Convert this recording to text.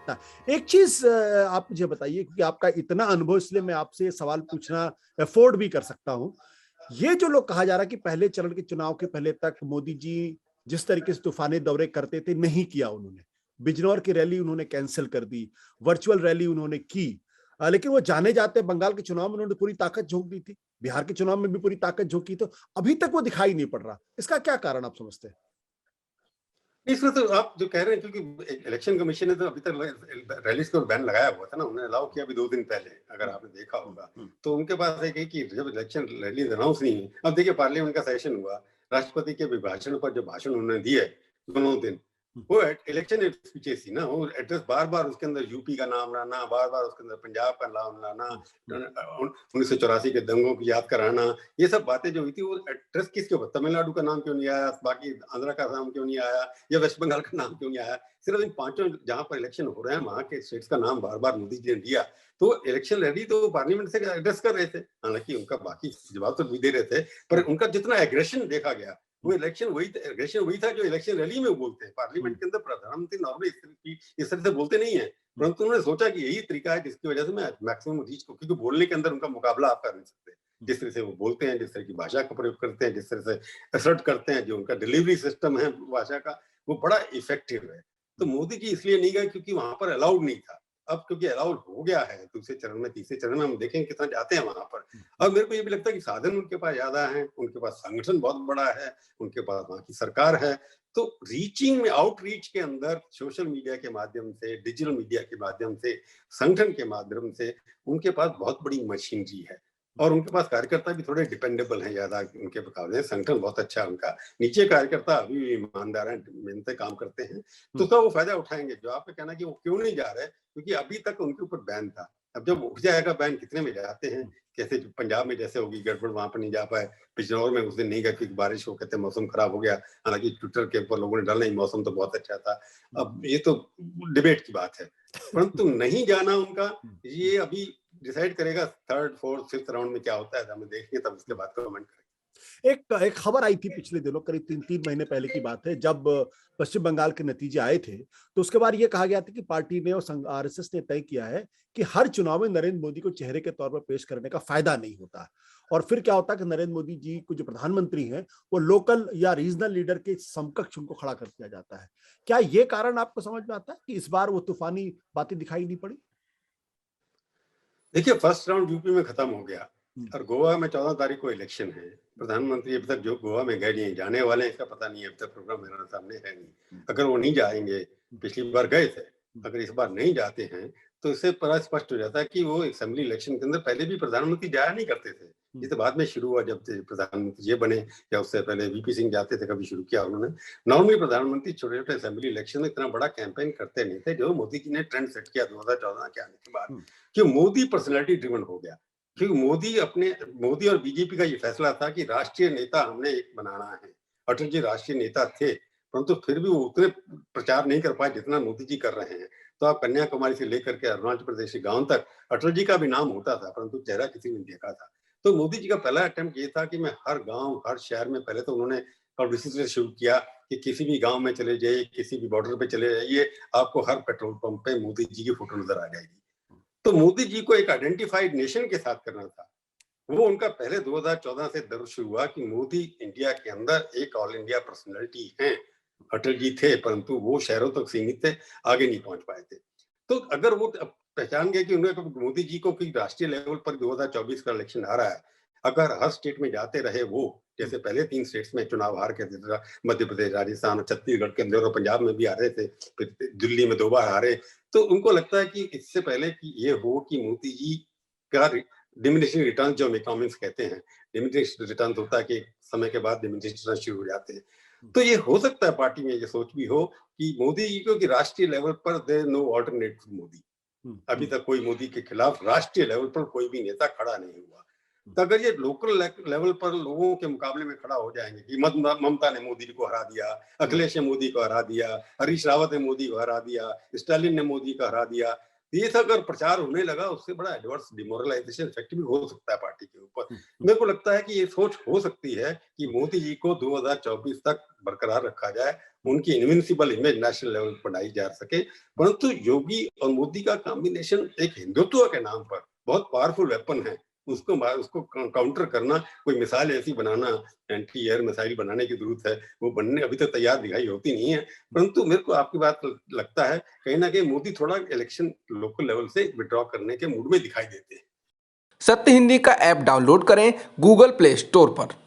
सकता है। एक चीज आप मुझे बताइए, क्योंकि आपका इतना अनुभव, इसलिए मैं आपसे ये सवाल पूछना अफोर्ड भी कर सकता हूँ। ये जो लोग कहा जा रहा है कि पहले चरण के चुनाव के पहले तक मोदी जी जिस तरीके से तूफानी दौरे करते थे, नहीं किया उन्होंने। बिजनौर की रैली उन्होंने कैंसिल कर दी, वर्चुअल रैली उन्होंने की। लेकिन वो जाने जाते बंगाल के चुनाव में उन्होंने पूरी ताकत झोंक दी थी, बिहार के चुनाव में भी पूरी ताकत झोंकी, तो अभी तक वो दिखाई नहीं पड़ रहा। इसका क्या कारण आप समझते हैं? इसमें तो आप जो कह रहे हैं, क्योंकि इलेक्शन कमीशन ने तो अभी तक रैलीज को बैन लगाया हुआ था ना, उन्होंने अलाउ किया अभी 2 दिन पहले, अगर आपने देखा होगा। तो उनके पास एक है कि जब इलेक्शन रैली अनाउंस नहीं हुई, अब देखिए पार्लियामेंट का सेशन हुआ, राष्ट्रपति के अभिभाषण पर जो भाषण उन्होंने दिए दोनों दिन, वो इलेक्शन स्पीचेस थी ना, वो एड्रेस बार बार उसके अंदर यूपी का नाम लाना, बार बार उसके अंदर पंजाब का नाम लाना, 1984 के दंगों की याद कराना, ये सब बातें जो हुई थी, वो एड्रेस किसके ऊपर, तमिलनाडु का नाम क्यों नहीं आया, बाकी आंध्र का नाम क्यों नहीं आया, या वेस्ट बंगाल का नाम क्यों नहीं आया, सिर्फ इन 5 जहां पर इलेक्शन हो रहे हैं वहां के स्टेट्स का नाम बार बार मोदी जी ने लिया। तो इलेक्शन रैली तो पार्लियामेंट से एड्रेस कर रहे थे, हालांकि उनका बाकी जवाब तो भी दे रहे थे, पर उनका जितना एग्रेशन देखा गया, वो एग्रेशन वही था जो इलेक्शन रैली में बोलते हैं। पार्लियामेंट के अंदर प्रधानमंत्री नॉर्मली इस तरह से बोलते नहीं है, परंतु उन्होंने सोचा कि यही तरीका है जिसकी वजह से मैं मैक्सिमम रीच को, क्योंकि बोलने के अंदर उनका मुकाबला आप कर नहीं सकते, जिस तरह से वो बोलते हैं, जिस तरह की भाषा का प्रयोग करते हैं, जिस तरह से असर्ट करते हैं, जो उनका डिलीवरी सिस्टम है भाषा का, वो बड़ा इफेक्टिव है। तो मोदी जी इसलिए नहीं गए क्योंकि वहां पर अलाउड नहीं था। अब क्योंकि अलाउड हो गया है, दूसरे चरण में, तीसरे चरण में हम देखेंगे कितना जाते हैं वहां पर। अब मेरे को ये भी लगता है कि साधन उनके पास ज्यादा है, उनके पास संगठन बहुत बड़ा है, उनके पास वहां की सरकार है। तो रीचिंग में, आउटरीच के अंदर सोशल मीडिया के माध्यम से, डिजिटल मीडिया के माध्यम से, संगठन के माध्यम से उनके पास बहुत बड़ी मशीनरी है, और उनके पास कार्यकर्ता भी थोड़े डिपेंडेबल हैं ज्यादा उनके मुकाबले। संगठन बहुत अच्छा है उनका, नीचे कार्यकर्ता अभी भी ईमानदार हैं, मेहनत काम करते हैं, तो उसका वो फायदा उठाएंगे। जो आपका कहना कि वो क्यों नहीं जा रहे, क्योंकि अभी तक उनके ऊपर बैन था। अब जब उठ जाएगा बैन, कितने में जाते हैं, कैसे पंजाब में जैसे होगी गड़बड़, वहां पर नहीं जा पाए, बिजनौर में उस दिन नहीं गए क्योंकि बारिश हो, कहते मौसम खराब हो गया, हालांकि ट्विटर के ऊपर लोगों ने डाला नहीं, मौसम तो बहुत अच्छा था। अब ये तो डिबेट की बात है, परंतु नहीं जाना उनका, ये अभी डिसाइड करेगा थर्ड फोर्थ फिफ्थ राउंड में क्या होता है, हमें देखिए, तब उसके बाद कमेंट करेंगे। एक खबर आई थी पिछले दिनों, करीब 3 महीने पहले की बात है, जब पश्चिम बंगाल के नतीजे आए थे, तो उसके बाद ये कहा गया था कि पार्टी ने और आरएसएस ने तय किया है कि हर चुनाव में नरेंद्र मोदी को चेहरे के तौर पर पेश करने का फायदा नहीं होता। और फिर क्या होता है कि नरेंद्र मोदी जी को, जो प्रधानमंत्री हैं, वो लोकल या रीजनल लीडर के समकक्ष उनको खड़ा कर दिया जाता है। क्या ये कारण आपको समझ में आता है कि इस बार वो तूफानी बातें दिखाई नहीं पड़ी? देखिए, फर्स्ट राउंड यूपी में खत्म हो गया, और गोवा में 14 तारीख को इलेक्शन है। प्रधानमंत्री अभी तक जो गोवा में गए नहीं, जाने वाले हैं इसका पता नहीं है, अभी तक प्रोग्राम मेरे सामने है नहीं। अगर वो नहीं जाएंगे, पिछली बार गए थे, अगर इस बार नहीं जाते हैं, तो इससे बड़ा स्पष्ट हो जाता है कि वो असेंबली इलेक्शन के अंदर पहले भी प्रधानमंत्री जाया नहीं करते थे। ये तो बाद में शुरू हुआ, जब प्रधानमंत्री ये बने, या उससे पहले वीपी सिंह जाते थे, कभी शुरू किया उन्होंने। नॉर्मली प्रधानमंत्री छोटे छोटे असेंबली इलेक्शन में इतना बड़ा कैंपेन करते नहीं थे, जो मोदी जी ने ट्रेंड सेट किया 2014 के आने के बाद, कि मोदी पर्सनैलिटी ड्रिवन हो गया। क्योंकि मोदी और बीजेपी का ये फैसला था कि राष्ट्रीय नेता हमने एक बनाना है। अटल जी राष्ट्रीय नेता थे, परंतु फिर भी वो उतने प्रचार नहीं कर पाए जितना मोदी जी कर रहे हैं। तो आप कन्याकुमारी से लेकर के अरुणाचल प्रदेश के गांव तक अटल जी का भी नाम होता था, परंतु चेहरा किसी ने देखा था। तो मोदी जी का पहला अटेम्प्ट ये था कि मैं हर गांव, हर शहर में, पहले तो उन्होंने पब्लिसिटी से शुरू किया कि किसी भी गांव में चले जाइए, किसी भी बॉर्डर पे चले जाइए, आपको हर पेट्रोल पंप पे मोदी जी की फोटो नजर आ जाएगी। तो मोदी जी को एक आइडेंटिफाइड नेशन के साथ करना था। वो उनका पहले 2014 से दर्ज शुरू हुआ कि मोदी इंडिया के अंदर एक ऑल इंडिया पर्सनैलिटी है। अटल जी थे, परंतु वो शहरों तक सीमित थे, आगे नहीं पहुंच पाए थे। तो अगर वो पहचान गए कि उन्हें, मोदी जी को कि राष्ट्रीय लेवल पर 2024 का इलेक्शन आ रहा है, अगर हर स्टेट में जाते रहे वो, जैसे पहले 3 स्टेट्स में चुनाव हार के, मध्य प्रदेश, राजस्थान और छत्तीसगढ़ के अंदर, और पंजाब में भी हारे थे, फिर दिल्ली में 2 बार हारे, तो उनको लगता है कि इससे पहले कि ये हो कि मोदी जी का डिमिनिशिंग रिटर्न, जो इकोनॉमिक्स कहते हैं, डिमिनिशिंग रिटर्न होता है कि समय के बाद डिमिनिशिंग रिटर्न शुरू हो जाते हैं। तो ये हो सकता है पार्टी में ये सोच भी हो कि मोदी जी को, कि राष्ट्रीय लेवल पर there is no alternate to Modi. अभी तक कोई मोदी के खिलाफ राष्ट्रीय लेवल पर कोई भी नेता खड़ा नहीं हुआ। तो अगर ये लोकल लेवल पर लोगों के मुकाबले में खड़ा हो जाएंगे कि ममता ने मोदी को हरा दिया, अखिलेश ने मोदी को हरा दिया, हरीश रावत ने मोदी को हरा दिया, स्टालिन ने मोदी को हरा दिया, ये सब अगर प्रचार होने लगा उससे बड़ा एडवर्स डिमोरलाइजेशन इफेक्ट भी हो सकता है पार्टी के ऊपर। मेरे को लगता है कि ये सोच हो सकती है कि मोदी जी को 2024 तक बरकरार रखा जाए, उनकी इनविंसिबल इमेज नेशनल लेवल पर बनाई जा सके। परंतु योगी और मोदी का कॉम्बिनेशन एक हिंदुत्व के नाम पर बहुत पावरफुल वेपन है। उसको काउंटर करना, कोई मिसाइल ऐसी बनाना, एंटी एयर मिसाइल बनाने की जरूरत है, वो बनने अभी तक तैयार दिखाई होती नहीं है। परंतु मेरे को आपकी बात लगता है कहीं ना कहीं मोदी थोड़ा इलेक्शन लोकल लेवल से विड्रॉ करने के मूड में दिखाई देते हैं। सत्य हिंदी का ऐप डाउनलोड करें गूगल प्ले स्टोर पर।